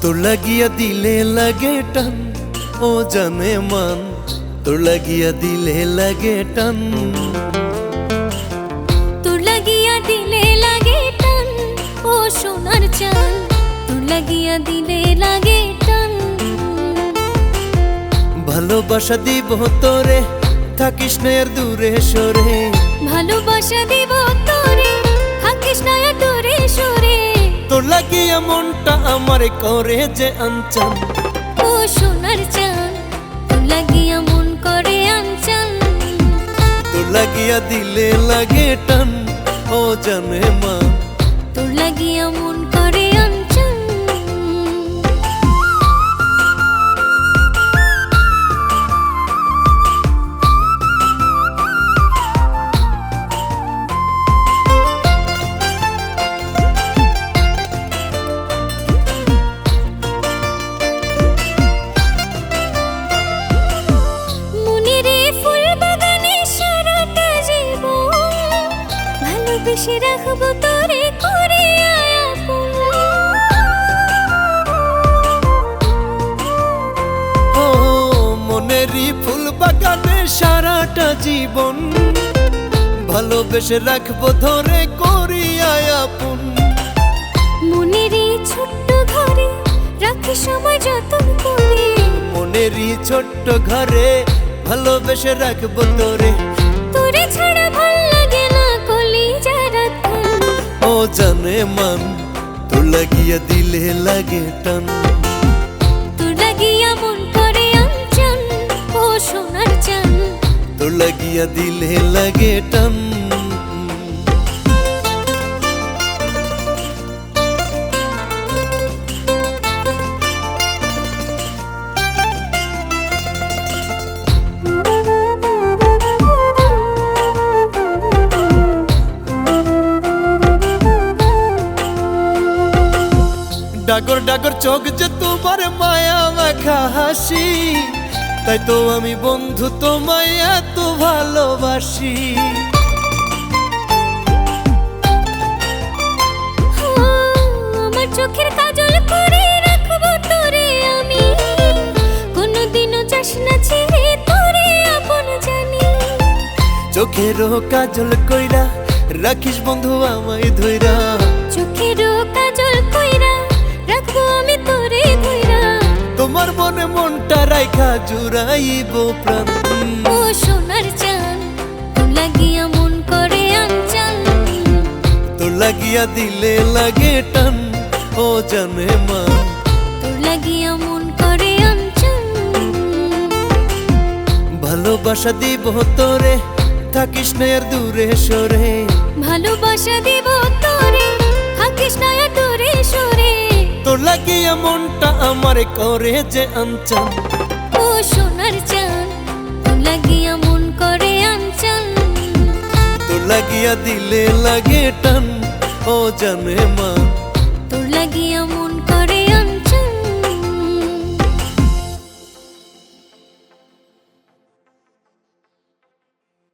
তোর লাগিয়া দিলে লাগে টান, ও জানে মান, তোর লাগিয়া দিলে লাগে টান। তোর লাগিয়া দিলে লাগে টান, ও সোনার চান, তোর লাগিয়া দিলে লাগে টান। ভালোবাসা দিব তোরে, থাকিস না আর দূরে সরে। ভালোবাসা দিব তোরে, থাকিস না আর দূরে সরে। তোর লাগিয়া মনটা আমার করে যে আনচান, ও সোনার চান, তোর লাগিয়া মন করে আনচান। তোর লাগিয়া দিলে লাগে টান, ও জানে মা, তোর লাগিয়া মন করে আনচান। ভালোবেসে রাখবো তোরে করে আপন। ও মনেরই ফুল বাগানে সারাটা জীবন, ভালোবেসে রাখবো ধরে করিয়া আপন। মনেরই ছোট্ট ঘরে রাখি সময় যতন করে। মনেরই ছোট্ট ঘরে ভালোবেসে রাখবো তোরে। তোরে ছাড়া ভাল লাগে না কলিজার ধান। ও জানে মান, তোর লাগিয়া দিলে লাগে টান। তোর লাগিয়া মন করে আনচান, ও সোনার চান, তোর লাগিয়া দিলে লাগে টান। ডাগর ডাগর চোখ যে তোমার মায়া মাখা হাসি, তাই তো আমি বন্ধু তোমায় এত ভালোবাসি। আমার চোখের কাজল করে রাখবো তোরে আমি, কোনোদিনও যাস না ছেড়ে তোরে আপন জানি। চোখেরও কাজল কইরা রাখিস বন্ধু আমায় ধইরা। চোখেরও কাজল কইরা রাখবো আমি তোরে ধইরা। তোমার মনে মনটা রাইখা জুড়াইব প্রাণ। ও সোনার চান, তোর লাগিয়া মন করে আনচান। তোর লাগিয়া দিলে লাগে টান, ও জানে মা, তোর লাগিয়া মন করে আনচান। ভালোবাসা দিব তোরে, থাকিস না আর দূরে সরে। ভালোবাসা দিব তোরে, থাকিস না আর দূরে সরে। তোর লাগিয়া মনটা আমার করে যে আনচান। ও সোনার চান, তোর লাগিয়া মন করে আনচান। তোর লাগিয়া দিলে লাগে টান, ও জানে মা।